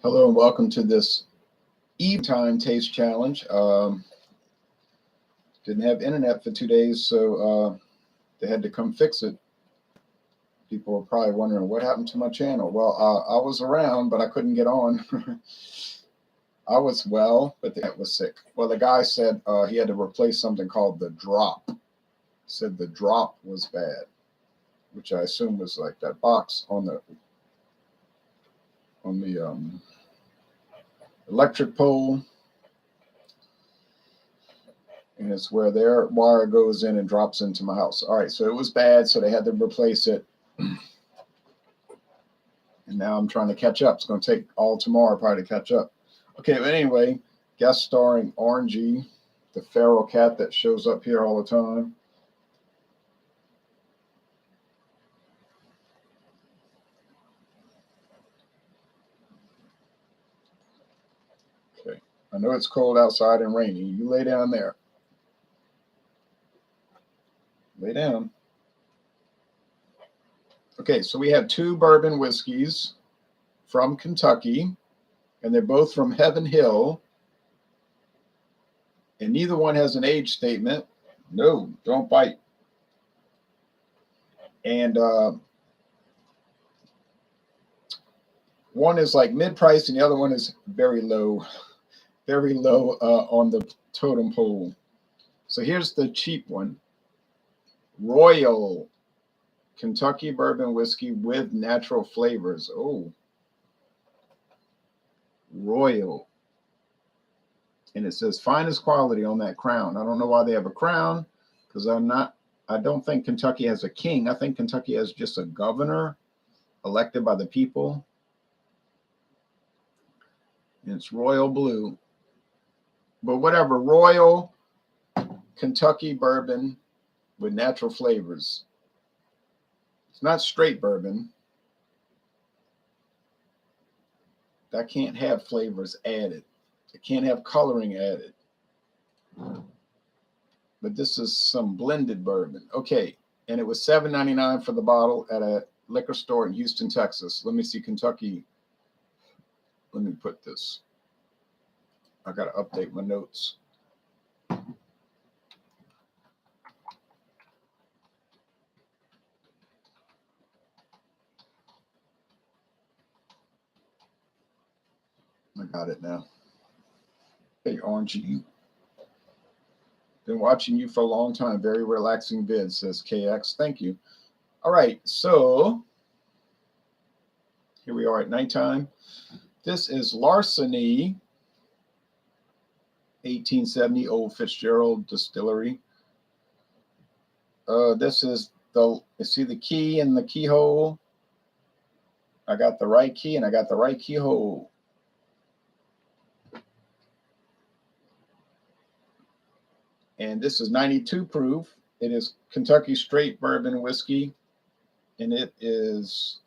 Hello and welcome to this Eve time taste challenge. Didn't have internet for 2 days, so they had to come fix it. People are probably wondering what happened to my channel. Well, I was around, but I couldn't get on. I was well, but the cat was sick. Well, the guy said he had to replace something called the drop. He said the drop was bad, which I assume was like that box on the electric pole, and it's where their wire goes in and drops into my house. All right, so it was bad, so they had to replace it. And now I'm trying to catch up. It's going to take all tomorrow probably to catch up. Okay, but anyway, guest starring Orangey, the feral cat that shows up here all the time. Okay, I know it's cold outside and rainy. You lay down there. Lay down. Okay, so we have two bourbon whiskeys from Kentucky, and they're both from Heaven Hill, and neither one has an age statement. No, don't bite. And one is like mid-price, and the other one is very low on the totem pole. So here's the cheap one. Royal Kentucky bourbon whiskey with natural flavors. Oh, Royal. And it says finest quality on that crown. I don't know why they have a crown, because I don't think Kentucky has a king. I think Kentucky has just a governor elected by the people. And it's royal blue. But whatever, Royal Kentucky bourbon with natural flavors. It's not straight bourbon. That can't have flavors added. It can't have coloring added. But this is some blended bourbon. Okay, and it was $7.99 for the bottle at a liquor store in Houston, Texas. Let me see Kentucky. Let me put this. I got to update my notes. I got it now. Hey, Orangey. Been watching you for a long time. Very relaxing vid, says KX. Thank you. All right, so here we are at nighttime. This is Larceny 1870 Old Fitzgerald Distillery. This is you see the key in the keyhole? I got the right key and I got the right keyhole. And this is 92 proof. It is Kentucky straight bourbon whiskey, and it is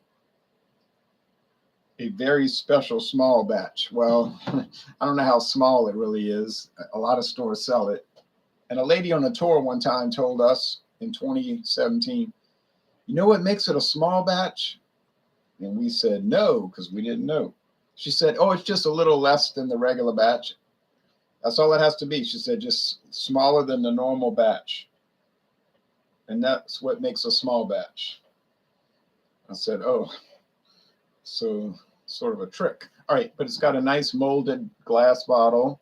a very special small batch. Well, I don't know how small it really is. A lot of stores sell it. And a lady on a tour one time told us in 2017, you know what makes it a small batch? And we said no, because we didn't know. She said, oh, it's just a little less than the regular batch. That's all it has to be. She said, just smaller than the normal batch. And that's what makes a small batch. I said, oh, so sort of a trick. All right, but it's got a nice molded glass bottle.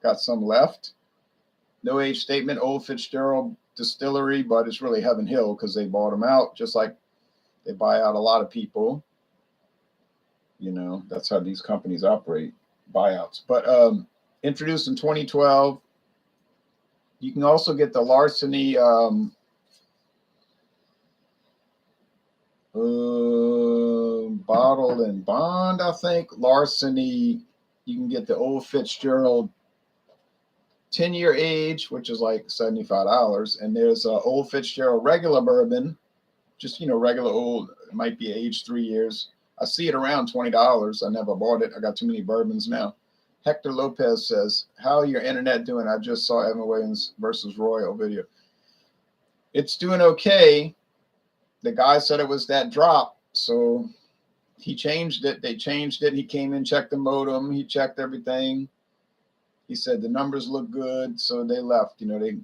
Got some left. No age statement, Old Fitzgerald Distillery, but it's really Heaven Hill because they bought them out, just like they buy out a lot of people. You know, that's how these companies operate, buyouts. But introduced in 2012. You can also get the Larceny bottled and bond, I think. Larceny, you can get the Old Fitzgerald 10-year age, which is like $75. And there's Old Fitzgerald regular bourbon, just, you know, regular old, it might be aged 3 years. I see it around $20. I never bought it. I got too many bourbons now. Hector Lopez says, how your internet doing? I just saw Evan Williams versus Royal video. It's doing okay. The guy said it was that drop, so he changed it. They changed it. He came in, checked the modem. He checked everything. He said the numbers look good, so they left. They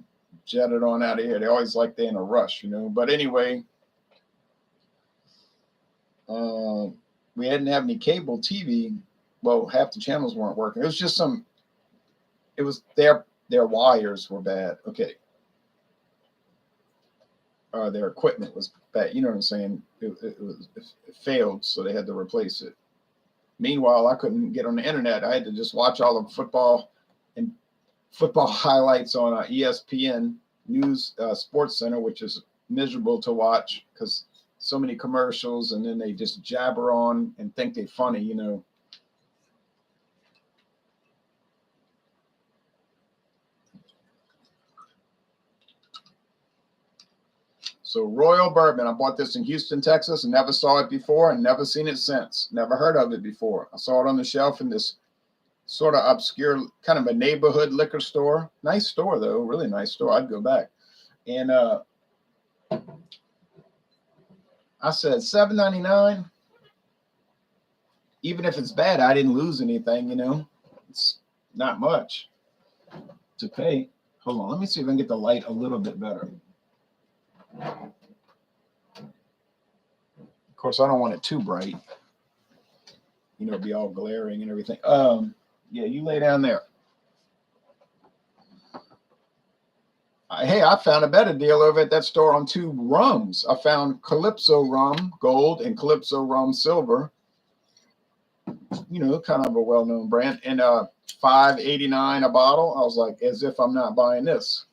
jetted on out of here. They always like they're in a rush, But anyway, we didn't have any cable TV. Well, half the channels weren't working. It was just it was their wires were bad. Okay. Their equipment was bad. You know what I'm saying? It failed, so they had to replace it. Meanwhile, I couldn't get on the internet. I had to just watch all the football highlights on ESPN News Sports Center, which is miserable to watch because so many commercials, and then they just jabber on and think they're funny, So Royal Bourbon, I bought this in Houston, Texas, and never saw it before and never seen it since. Never heard of it before. I saw it on the shelf in this sort of obscure, kind of a neighborhood liquor store. Nice store, though. Really nice store. I'd go back. And I said $7.99. Even if it's bad, I didn't lose anything, It's not much to pay. Hold on. Let me see if I can get the light a little bit better. Of course, I don't want it too bright. Be all glaring and everything. Yeah, you lay down there. Hey, I found a better deal over at that store on 2 rums. I found Calypso rum gold and Calypso rum silver. Kind of a well-known brand, and $5.89 a bottle. I was like, as if I'm not buying this.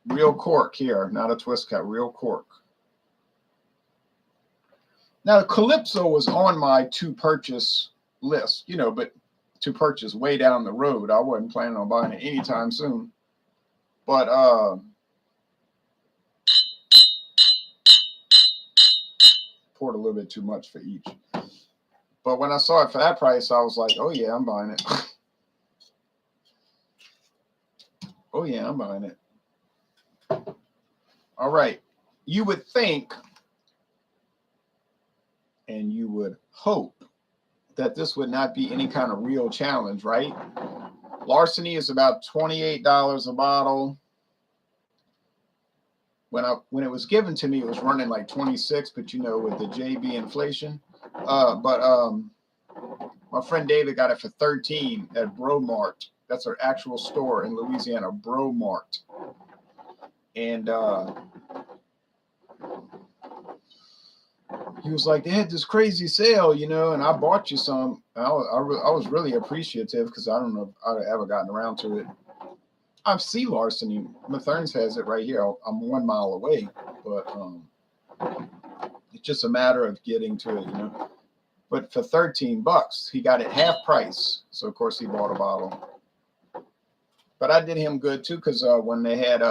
Real cork here, not a twist cap, real cork. Now, Calypso was on my to purchase list, but to purchase way down the road. I wasn't planning on buying it anytime soon. But poured a little bit too much for each. But when I saw it for that price, I was like, oh yeah, I'm buying it. Oh yeah, I'm buying it. All right. You would think and you would hope that this would not be any kind of real challenge, right? Larceny is about $28 a bottle. When it was given to me, it was running like 26, but with the JB inflation. But my friend David got it for 13 at Bromart. That's our actual store in Louisiana, Bromart. And he was like, they had this crazy sale, and I bought you some. I was really appreciative because I don't know if I'd ever gotten around to it. I see Larceny. Mathern's has it right here. I'm 1 mile away, but it's just a matter of getting to it, But for $13, he got it half price. So of course he bought a bottle. But I did him good too, because when they had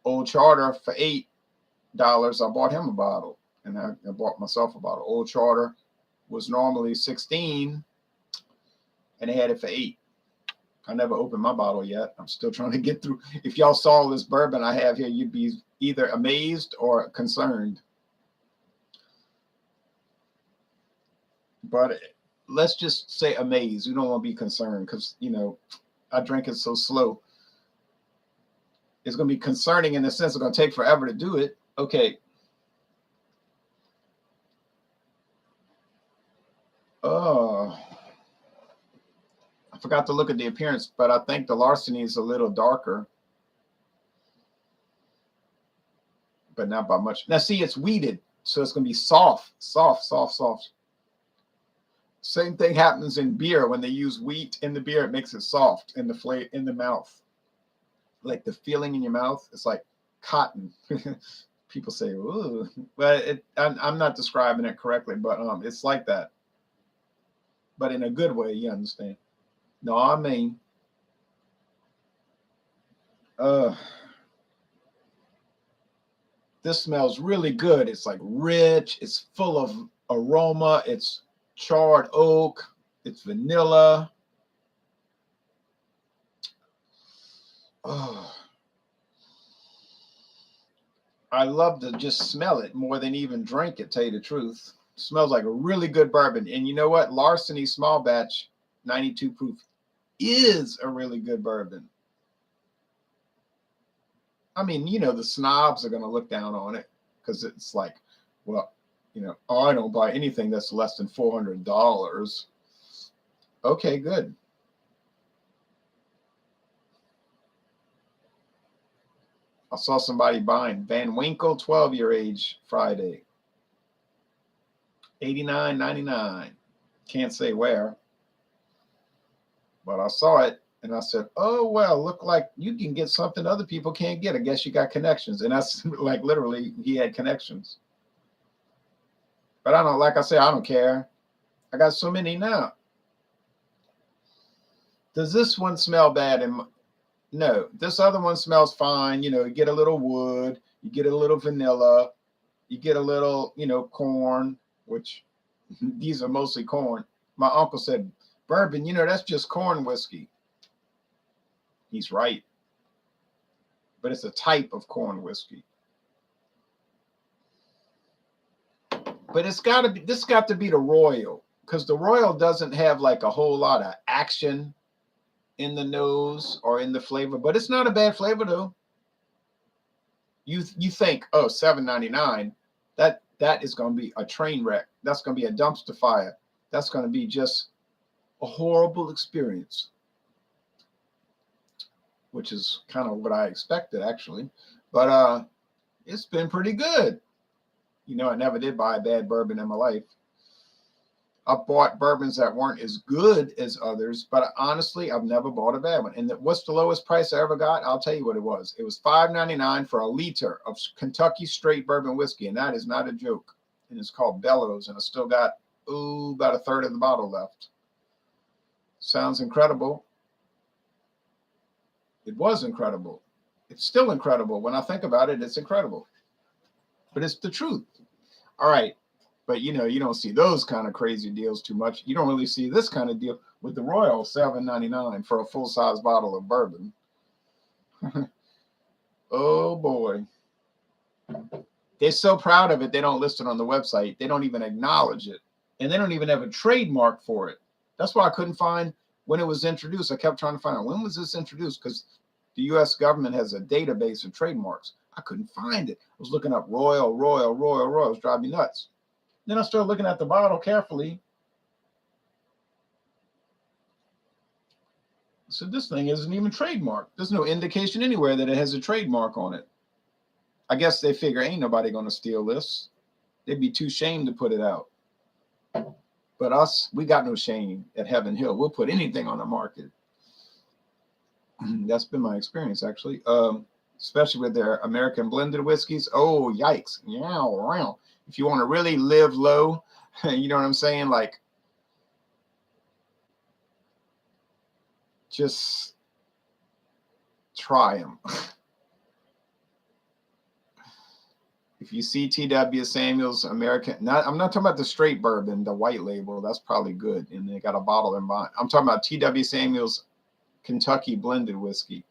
Old Charter for $8, I bought him a bottle. And I bought myself a bottle. Old Charter was normally $16, and they had it for $8. I never opened my bottle yet. I'm still trying to get through. If y'all saw this bourbon I have here, you'd be either amazed or concerned. But let's just say amazed. We don't want to be concerned because, I drink it so slow. It's going to be concerning in the sense it's going to take forever to do it. Okay. Oh, I forgot to look at the appearance, but I think the Larceny is a little darker, but not by much. Now, see, it's wheated, so it's going to be soft. Same thing happens in beer. When they use wheat in the beer, it makes it soft in the flavor in the mouth. Like the feeling in your mouth, it's like cotton. People say, ooh, but I'm not describing it correctly, but it's like that. But in a good way, you understand. No, I mean, this smells really good. It's like rich. It's full of aroma. It's charred oak. It's vanilla. Oh, I love to just smell it more than even drink it, tell you the truth. It smells like a really good bourbon. And you know what? Larceny Small Batch 92 proof is a really good bourbon. I mean, you know, the snobs are going to look down on it because it's like, well, you know, oh, I don't buy anything that's less than $400. Okay, good. I saw somebody buying Van Winkle 12-year age Friday. $89.99. Can't say where. But I saw it and I said, oh, well, look like you can get something other people can't get. I guess you got connections. And that's like literally he had connections. But I don't, like I say, I don't care. I got so many now. Does this one smell bad? No, this other one smells fine. You know, you get a little wood, you get a little vanilla, you get a little, you know, corn, which these are mostly corn. My uncle said, bourbon, you know, that's just corn whiskey. He's right. But it's a type of corn whiskey. But it's got to be, this got to be the Royal, because the Royal doesn't have like a whole lot of action in the nose or in the flavor, but it's not a bad flavor though. You think, oh, $7.99, that is going to be a train wreck. That's going to be a dumpster fire. That's going to be just a horrible experience, which is kind of what I expected actually. But it's been pretty good. You know, I never did buy a bad bourbon in my life. I've bought bourbons that weren't as good as others, but honestly, I've never bought a bad one. And what's the lowest price I ever got? I'll tell you what it was. It was $5.99 for a liter of Kentucky straight bourbon whiskey, and that is not a joke. And it's called Bellows, and I still got, about a third of the bottle left. Sounds incredible. It was incredible. It's still incredible. When I think about it, it's incredible. But it's the truth. All right. But, you know, you don't see those kind of crazy deals too much. You don't really see this kind of deal with the Royal, $7.99 for a full-size bottle of bourbon. Oh, boy. They're so proud of it, they don't list it on the website. They don't even acknowledge it. And they don't even have a trademark for it. That's why I couldn't find when it was introduced. I kept trying to find out, when was this introduced? Because the U.S. government has a database of trademarks. I couldn't find it. I was looking up Royal. It was driving me nuts. Then I started looking at the bottle carefully. So this thing isn't even trademarked. There's no indication anywhere that it has a trademark on it. I guess they figure ain't nobody going to steal this. They'd be too ashamed to put it out. But us, we got no shame at Heaven Hill. We'll put anything on the market. That's been my experience, actually. Especially with their American blended whiskeys. Oh, yikes. Yeah, if you want to really live low, you know what I'm saying? Like, just try them. If you see T.W. Samuel's American, I'm not talking about the straight bourbon, the white label. That's probably good. And they got a bottle in mind. I'm talking about T.W. Samuel's Kentucky blended whiskey,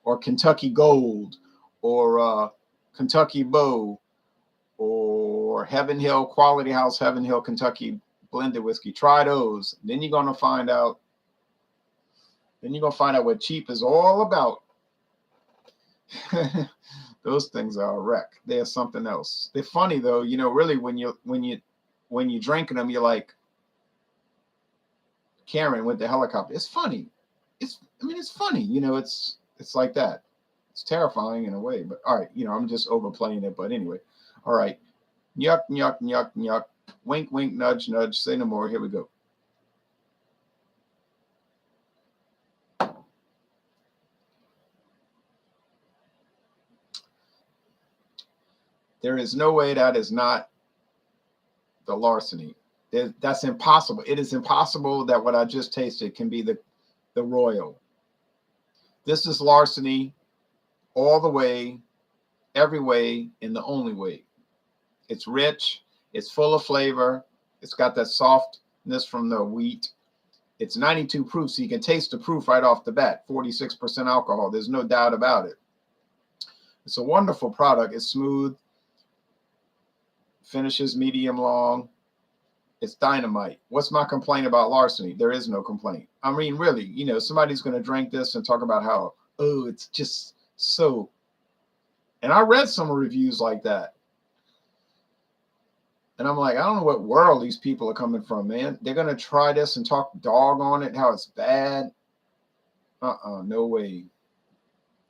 or Kentucky Gold, or Kentucky Bow, or Heaven Hill, Quality House Heaven Hill Kentucky blended whiskey. Try those. Then you're gonna find out. Then you're gonna find out what cheap is all about. Those things are a wreck. They're something else. They're funny though. You know, really, when you're drinking them, you're like Karen with the helicopter. It's funny. It's funny. You know, it's like that. It's terrifying in a way. But all right, you know, I'm just overplaying it. But anyway, all right. Yuck, yuck, yuck, yuck. Wink, wink, nudge, nudge. Say no more. Here we go. There is no way that is not the Larceny. That's impossible. It is impossible that what I just tasted can be the Royal. This is Larceny all the way, every way, and the only way. It's rich. It's full of flavor. It's got that softness from the wheat. It's 92 proof, so you can taste the proof right off the bat. 46% alcohol. There's no doubt about it. It's a wonderful product. It's smooth, finishes medium long. It's dynamite. What's my complaint about Larceny? There is no complaint. I mean, really, you know, somebody's going to drink this and talk about how, oh, it's just so. And I read some reviews like that. And I'm like, I don't know what world these people are coming from, man. They're going to try this and talk dog on it, how it's bad. No way.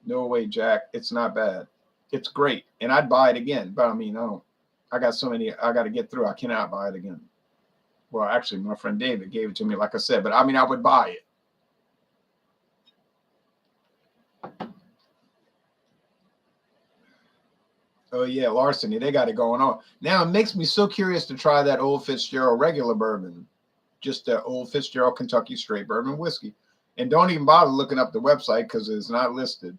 No way, Jack. It's not bad. It's great. And I'd buy it again. But I mean, I got so many I got to get through. I cannot buy it again. Well, actually, my friend David gave it to me, like I said. But I mean, I would buy it. Oh, yeah, Larceny. They got it going on. Now, it makes me so curious to try that Old Fitzgerald regular bourbon. Just the Old Fitzgerald Kentucky Straight Bourbon Whiskey. And don't even bother looking up the website because it's not listed.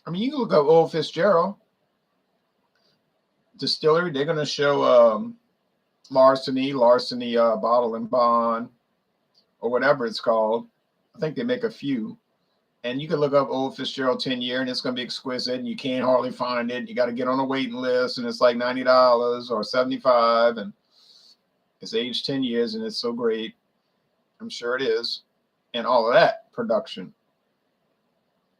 I mean, you can look up Old Fitzgerald Distillery. They're going to show Larceny Bottle and Bond, or whatever it's called. I think they make a few. And you can look up Old Fitzgerald 10-year, and it's going to be exquisite, and you can't hardly find it. You got to get on a waiting list, and it's like $90 or $75, and it's aged 10 years, and it's so great. I'm sure it is. And all of that production.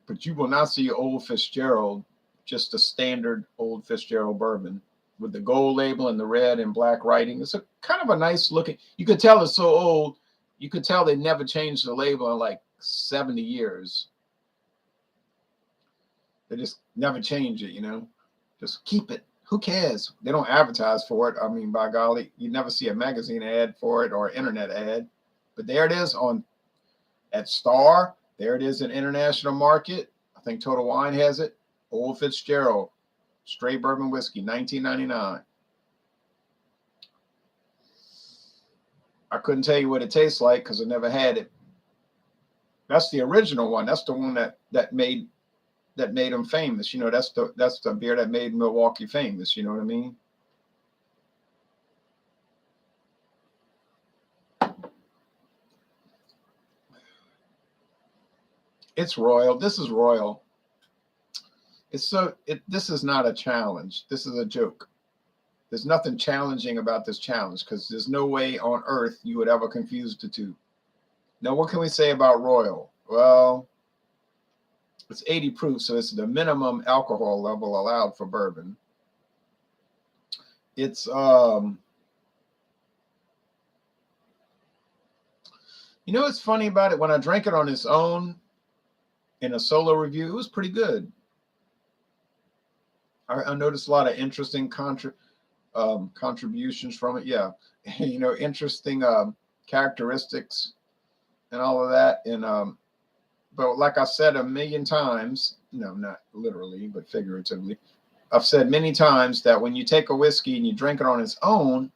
But you will not see Old Fitzgerald, just a standard Old Fitzgerald bourbon with the gold label and the red and black writing. It's a kind of a nice looking. You could tell it's so old. You could tell they never changed the label in like 70 years. They just never change it, you know. Just keep it. Who cares? They don't advertise for it. I mean, by golly, you never see a magazine ad for it or an internet ad. But there it is at Star. There it is in international market. I think Total Wine has it. Old Fitzgerald Straight Bourbon Whiskey, $19.99. I couldn't tell you what it tastes like because I never had it. That's the original one. That's the one that made them famous. You know, that's the beer that made Milwaukee famous. You know what I mean? It's royal. This is royal. This is not a challenge. This is a joke. There's nothing challenging about this challenge because there's no way on earth you would ever confuse the two. Now, what can we say about royal? Well, it's 80 proof, so it's the minimum alcohol level allowed for bourbon. It's you know what's funny about it? When I drank it on its own in a solo review, it was pretty good. I noticed a lot of interesting contributions from it. Yeah, you know, interesting characteristics and all of that. And but like I said a million times, no, not literally, but figuratively, I've said many times that when you take a whiskey and you drink it on its own,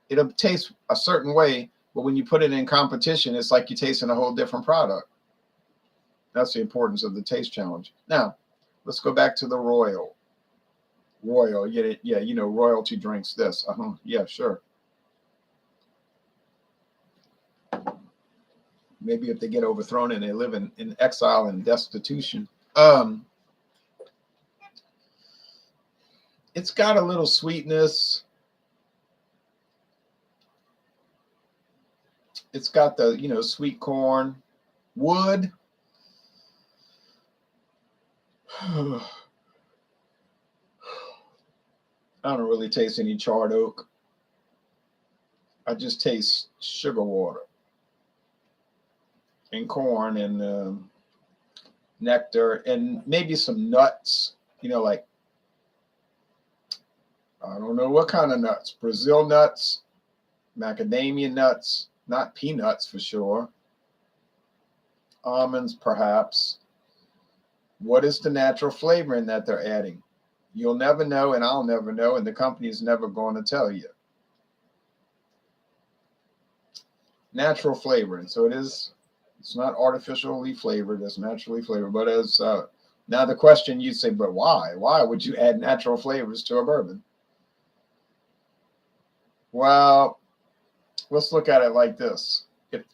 it'll taste a certain way. But when you put it in competition, it's like you're tasting a whole different product. That's the importance of the taste challenge. Now, let's go back to the royal. Royal, yeah, you know, royalty drinks this. Yeah, sure. Maybe if they get overthrown and they live in exile and destitution. It's got a little sweetness. It's got the, you know, sweet corn, wood. I don't really taste any charred oak. I just taste sugar water and corn and nectar and maybe some nuts, you know, like, I don't know what kind of nuts, Brazil nuts, macadamia nuts, not peanuts for sure, almonds perhaps. What is the natural flavoring that they're adding? You'll never know, and I'll never know, and the company's never going to tell you. Natural flavoring. So it's not artificially flavored, it's naturally flavored. But as now the question you say, but why? Why would you add natural flavors to a bourbon? Well, let's look at it like this.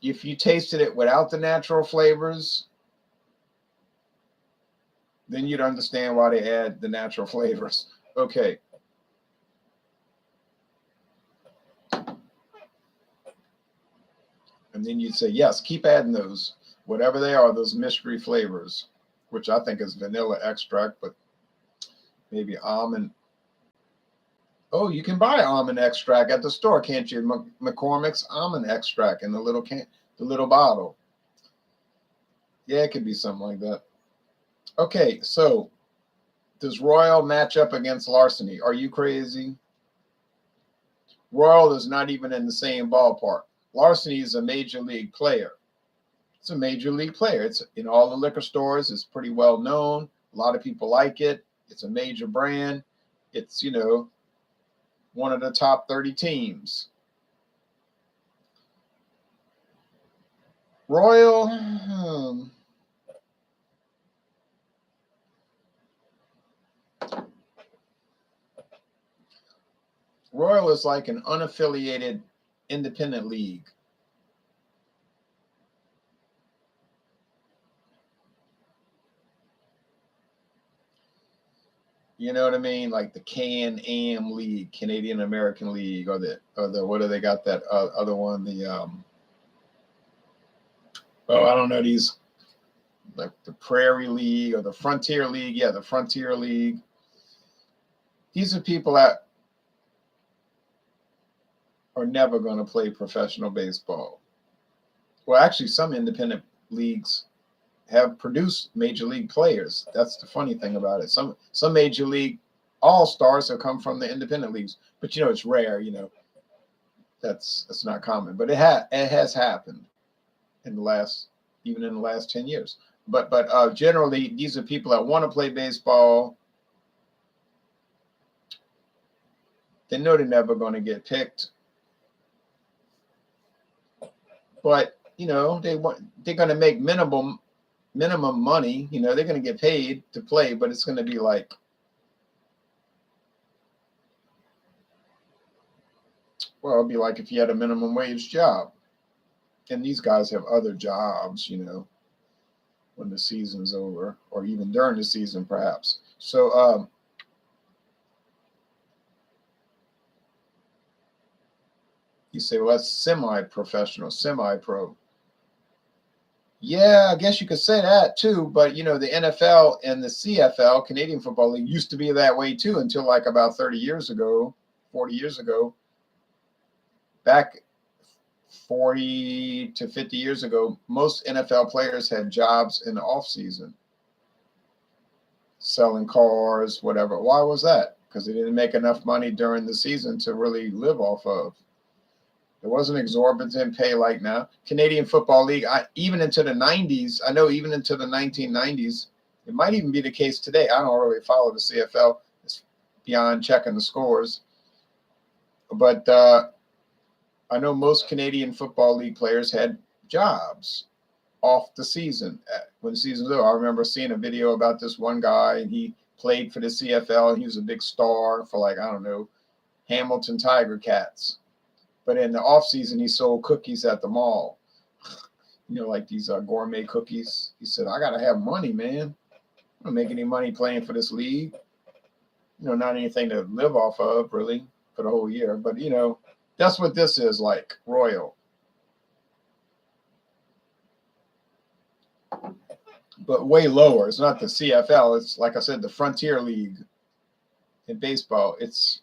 If you tasted it without the natural flavors, Then you'd understand why they add the natural flavors. Okay. And then you'd say, yes, keep adding those, whatever they are, those mystery flavors, which I think is vanilla extract, but maybe almond. Oh, you can buy almond extract at the store, can't you? McCormick's almond extract in the little the little bottle. Yeah, it could be something like that. Okay, so does Royal match up against Larceny? Are you crazy? Royal is not even in the same ballpark. Larceny is a major league player. It's a major league player. It's in all the liquor stores. It's pretty well known. A lot of people like it. It's a major brand. It's, you know, one of the top 30 teams. Royal, Royal is like an unaffiliated independent league. You know what I mean? Like the Can-Am League, Canadian American League, or the what do they got that other one? The oh, I don't know, these like the Prairie League or the Frontier League. Yeah, the Frontier League. These are people that are never going to play professional baseball. Well, actually, some independent leagues have produced major league players. That's the funny thing about it. Some major league all-stars have come from the independent leagues, but you know it's rare. You know that's not common, but it has happened in the last, even in the last 10 years. But generally, these are people that want to play baseball. They know they're never going to get picked, but you know they're going to make minimum money. You know, they're going to get paid to play, but it's going to be like, well, it'd be like if you had a minimum wage job. And these guys have other jobs, you know, when the season's over, or even during the season, perhaps. So, you say, well, that's semi-professional, semi-pro. Yeah, I guess you could say that too. But, you know, the NFL and the CFL, Canadian Football League, used to be that way too until like about 30 years ago, 40 years ago. Back 40 to 50 years ago, most NFL players had jobs in the off season, selling cars, whatever. Why was that? Because they didn't make enough money during the season to really live off of. There wasn't exorbitant pay like now. Canadian Football League, even into the 90s, I know even into the 1990s, it might even be the case today. I don't really follow the CFL. It's beyond checking the scores. But I know most Canadian Football League players had jobs off the season. When the season's over, I remember seeing a video about this one guy, and he played for the CFL, and he was a big star for, like, I don't know, Hamilton Tiger Cats. But in the off season, he sold cookies at the mall. You know, like these gourmet cookies. He said, I got to have money, man. I don't make any money playing for this league. You know, not anything to live off of, really, for the whole year. But, you know, that's what this is like, Royal. But way lower. It's not the CFL. It's, like I said, the Frontier League in baseball. It's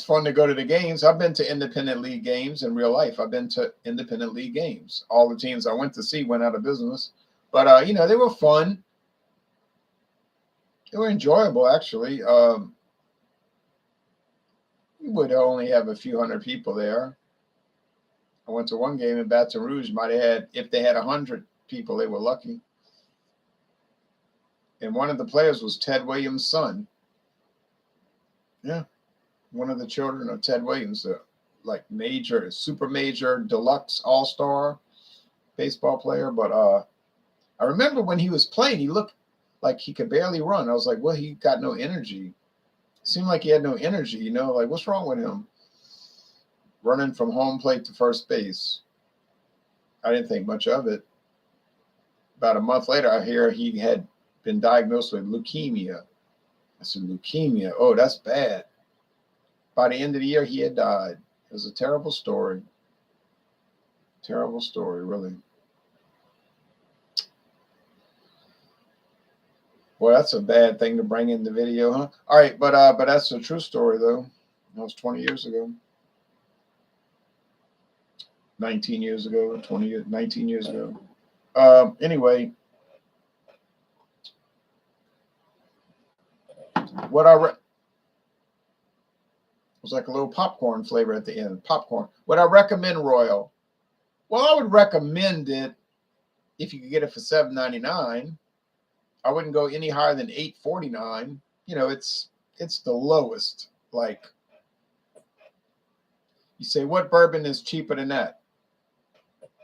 fun to go to the games. I've been to independent league games in real life. I've been to independent league games. All the teams I went to see went out of business. But, you know, they were fun. They were enjoyable, actually. You would only have a few hundred people there. I went to one game in Baton Rouge. Might have had, if they had 100 people, they were lucky. And one of the players was Ted Williams' son. Yeah. One of the children of Ted Williams, like major, super major, deluxe all-star baseball player. But I remember when he was playing, he looked like he could barely run. I was like, well, he got no energy. Seemed like he had no energy, you know, like what's wrong with him? Running from home plate to first base. I didn't think much of it. about a month later, I hear he had been diagnosed with leukemia. I said, leukemia? Oh, that's bad. By the end of the year, he had died. It was a terrible story. Terrible story, really. Well, that's a bad thing to bring in the video, huh? All right, but that's a true story, though. That was 20 years ago. 19 years ago, 20, 19 years ago. Anyway, what I was like a little popcorn flavor at the end. Popcorn. Would I recommend Royal? Well, I would recommend it if you could get it for $7.99. I wouldn't go any higher than $8.49. You know, it's the lowest. Like, you say, what bourbon is cheaper than that?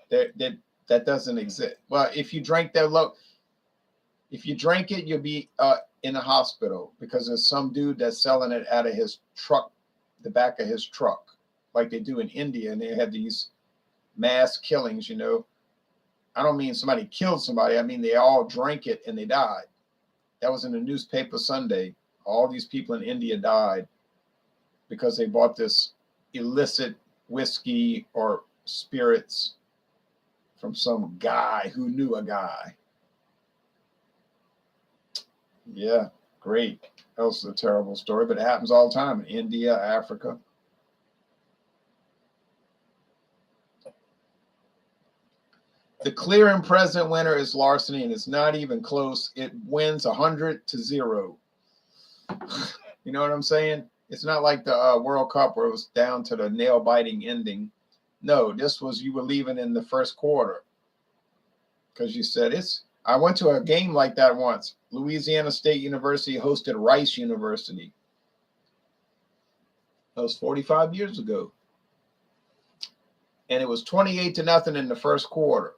That doesn't exist. Well, if you drank that low, if you drank it, you'll be in a hospital because there's some dude that's selling it out of his truck, the back of his truck, like they do in India, and they have these mass killings. You know, I don't mean somebody killed somebody. I mean they all drank it and they died. That was in the newspaper Sunday. All these people in India died because they bought this illicit whiskey or spirits from some guy who knew a guy. Yeah, great. That was a terrible story, but it happens all the time in India, Africa. The clear and present winner is Larceny, and it's not even close. It wins 100-0. You know what I'm saying? It's not like the World Cup where it was down to the nail-biting ending. No, this was you were leaving in the first quarter because you said it's. I went to a game like that once. Louisiana State University hosted Rice University. That was 45 years ago. And it was 28-0 in the first quarter.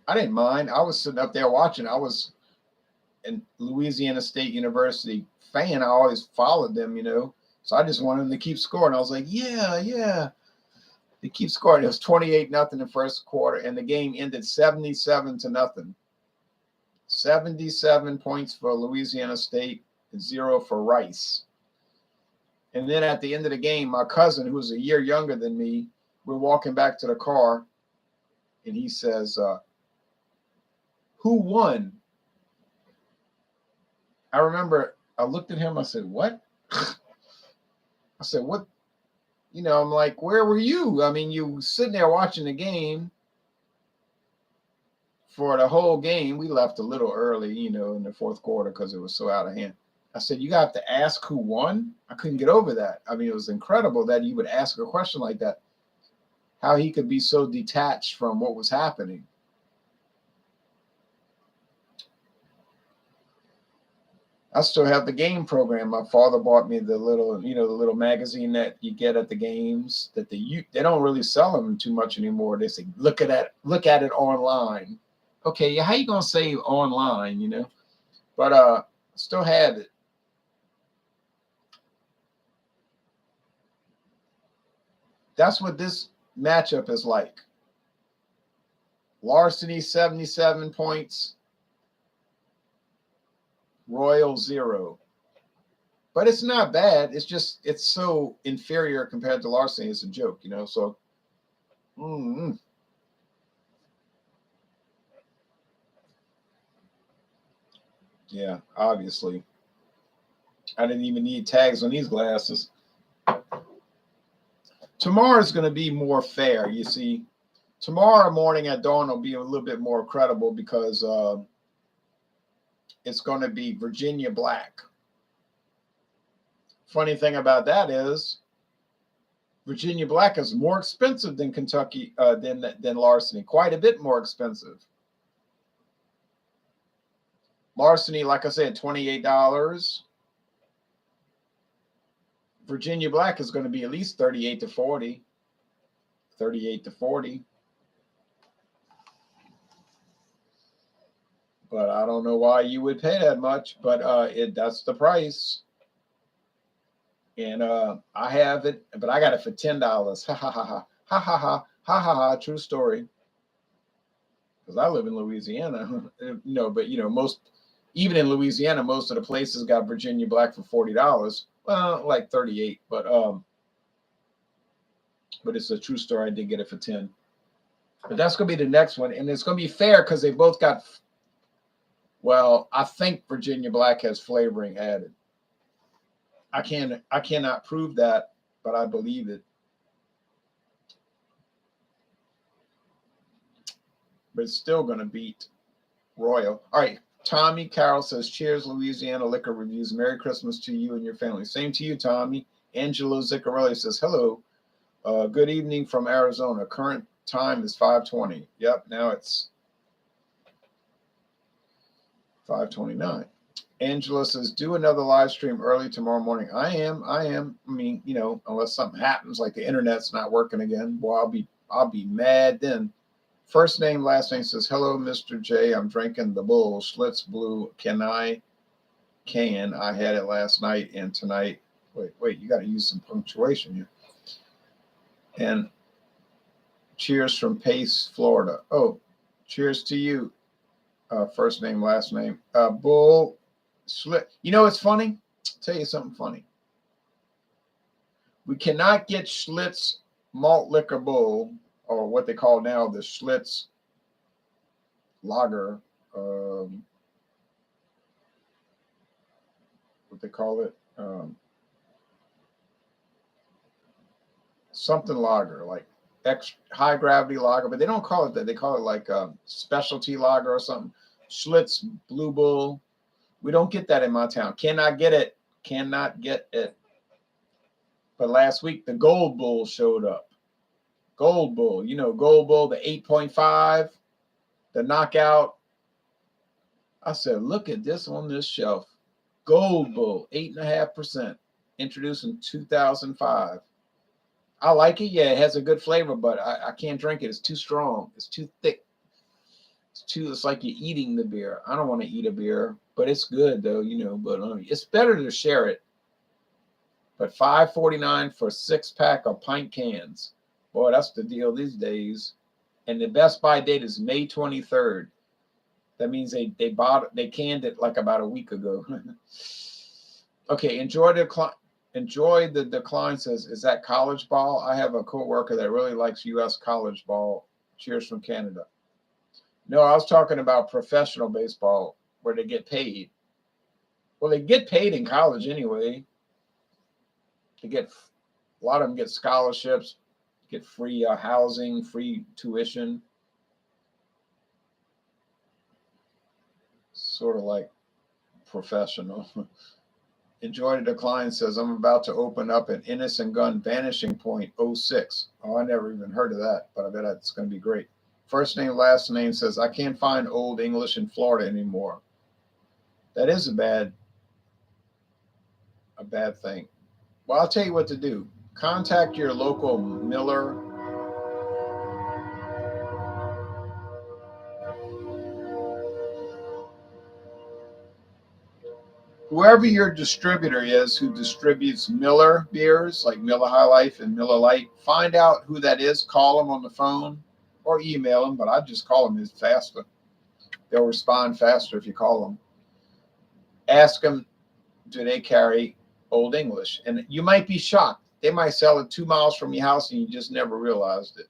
I didn't mind. I was sitting up there watching. I was a Louisiana State University fan. I always followed them, you know. So I just wanted them to keep scoring. I was like, yeah. They keep scoring. It was 28-0 in the first quarter, and the game ended 77-0. 77 points for Louisiana State and 0 for Rice. And then at the end of the game, my cousin, who was a year younger than me, we're walking back to the car, and he says, who won? I remember I looked at him. I said, what? I said, what? You know, I'm like, where were you? I mean, you sitting there watching the game for the whole game. We left a little early, you know, in the fourth quarter because it was so out of hand. I said, you got to ask who won? I couldn't get over that. I mean, it was incredible that you would ask a question like that. How he could be so detached from what was happening. I still have the game program. My father bought me the little, you know, the little magazine that you get at the games that they don't really sell them too much anymore. They say, look at it online. Okay, how you gonna say online, you know? But still had it. That's what this matchup is like. Larceny 77 points. Royal 0. But it's not bad. It's just it's so inferior compared to Larceny. It's a joke, you know. So, yeah, obviously. I didn't even need tags on these glasses. Tomorrow's going to be more fair. You see, tomorrow morning at dawn will be a little bit more credible because it's going to be Virginia Black. Funny thing about that is Virginia Black is more expensive than Kentucky than Larceny, quite a bit more expensive. Larceny, like I said, $28. Virginia Black is going to be at least 38 to 40. 38 to 40. But I don't know why you would pay that much, but that's the price. And I have it, but I got it for $10. Ha ha ha ha. Ha ha ha ha ha ha. True story. Because I live in Louisiana, but most even in Louisiana, most of the places got Virginia Black for $40. Well, like 38, but it's a true story. I did get it for 10. But that's gonna be the next one, and it's gonna be fair because they both got. Well, I think Virginia Black has flavoring added. I cannot prove that, but I believe it. But it's still gonna beat Royal. All right. Tommy Carroll says, cheers, Louisiana Liquor Reviews. Merry Christmas to you and your family. Same to you, Tommy. Angelo Ziccarelli says, hello. Good evening from Arizona. Current time is 5:20. Yep, now it's 5:29. Angela says, do another live stream early tomorrow morning. I am. I mean, unless something happens, like the internet's not working again, well, I'll be mad then. First name, last name says, hello, Mr. J. I'm drinking the Bull Schlitz Blue. I had it last night and tonight. Wait, you got to use some punctuation here. And cheers from Pace, Florida. Oh, cheers to you. First name, last name. Bull Schlitz. It's funny? I'll tell you something funny. We cannot get Schlitz malt liquor bull, or what they call now the Schlitz lager, what they call it, something lager, like high gravity lager, but they don't call it that. They call it like specialty lager or something. Schlitz Blue Bull. We don't get that in my town. Cannot get it. But last week the Gold Bull showed up. Gold Bull, Gold Bull, the 8.5, the knockout. I said, look at this on this shelf. Gold Bull, 8.5%, introduced in 2005. I like it. Yeah, it has a good flavor, but I can't drink it. It's too strong. It's too thick. It's like you're eating the beer. I don't want to eat a beer, but it's good though, but it's better to share it. But $5.49 for 6-pack of pint cans. Boy, that's the deal these days. And the best buy date is May 23rd. That means they canned it like about a week ago. Okay, enjoy the decline says, is that college ball? I have a coworker that really likes U.S. college ball. Cheers from Canada. No, I was talking about professional baseball where they get paid. Well, they get paid in college anyway. A lot of them get scholarships, get free housing, free tuition. Sort of like professional. Enjoy the decline says, I'm about to open up an Innocent Gun Vanishing Point 06. Oh, I never even heard of that, but I bet it's going to be great. First name, last name says, I can't find Old English in Florida anymore. That is a bad thing. Well, I'll tell you what to do. Contact your local Miller. Whoever your distributor is who distributes Miller beers, like Miller High Life and Miller Lite, find out who that is, call them on the phone or email them, but I just call them. It's faster. They'll respond faster if you call them. Ask them, do they carry Old English? And you might be shocked. They might sell it 2 miles from your house and you just never realized it.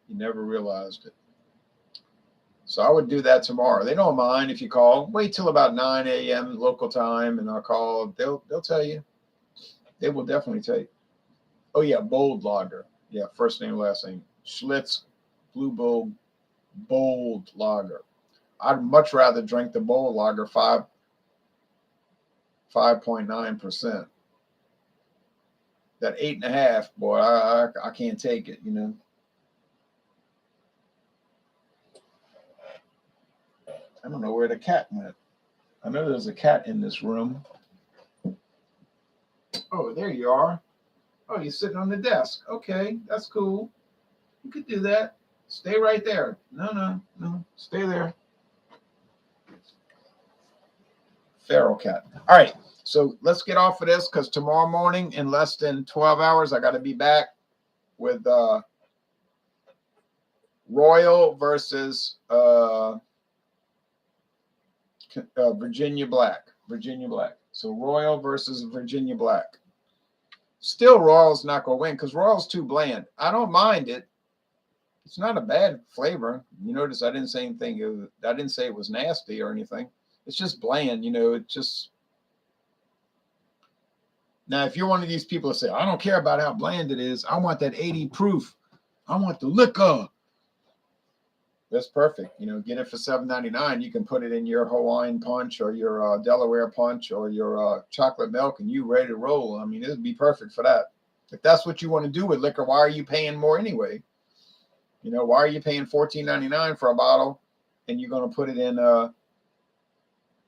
You never realized it. So I would do that tomorrow. They don't mind if you call. Wait till about 9 a.m. local time, and I'll call. They'll tell you. They will definitely tell you. Oh yeah, bold lager. Yeah, first name, last name. Schlitz Blue Bull bold lager. I'd much rather drink the bold lager 5.9%. That 8.5, boy, I can't take it. I don't know where the cat went. I know there's a cat in this room. Oh, there you are. Oh, you're sitting on the desk. Okay, that's cool. You could do that. Stay right there. No. Stay there. Feral cat. All right. So let's get off of this because tomorrow morning, in less than 12 hours, I got to be back with Royal versus Virginia Black. Virginia Black. So Royal versus Virginia Black. Still, Royal's not going to win because Royal's too bland. I don't mind it. It's not a bad flavor. You notice I didn't say anything. I didn't say it was nasty or anything. It's just bland. You know, it just. Now, if you're one of these people that say, I don't care about how bland it is, I want that 80 proof. I want the liquor. That's perfect. You know, get it for $7.99. You can put it in your Hawaiian punch or your Delaware punch or your chocolate milk, and you ready to roll. I mean, it would be perfect for that. If that's what you want to do with liquor, why are you paying more anyway? You know, why are you paying $14.99 for a bottle, and you're going to put it in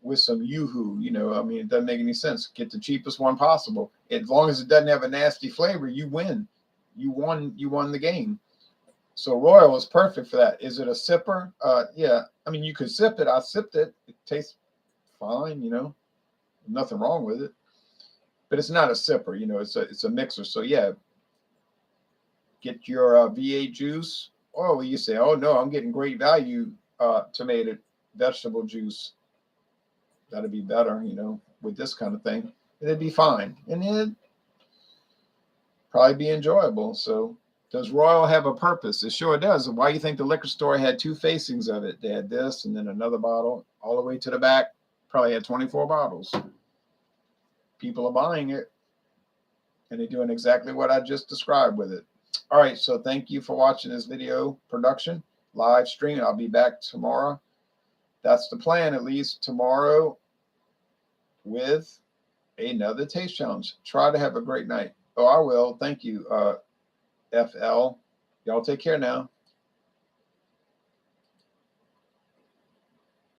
with some Yoo-hoo? You know, I mean, it doesn't make any sense. Get the cheapest one possible. As long as it doesn't have a nasty flavor, you win. You won the game. So Royal is perfect for that. Is it a sipper? Yeah. I mean, you could sip it. I sipped it. It tastes fine, you know. Nothing wrong with it. But it's not a sipper, you know. It's a mixer. So yeah, get your V8 juice. Oh, you say, oh no, I'm getting great value tomato vegetable juice. That'd be better, you know, with this kind of thing. It'd be fine. And it'd probably be enjoyable. So does Royal have a purpose? It sure does. Why do you think the liquor store had two facings of it? They had this and then another bottle all the way to the back. Probably had 24 bottles. People are buying it. And they're doing exactly what I just described with it. All right. So thank you for watching this video production, live stream. I'll be back tomorrow. That's the plan, at least tomorrow, with another taste challenge. Try to have a great night. Oh, I will. Thank you, FL. Y'all take care now.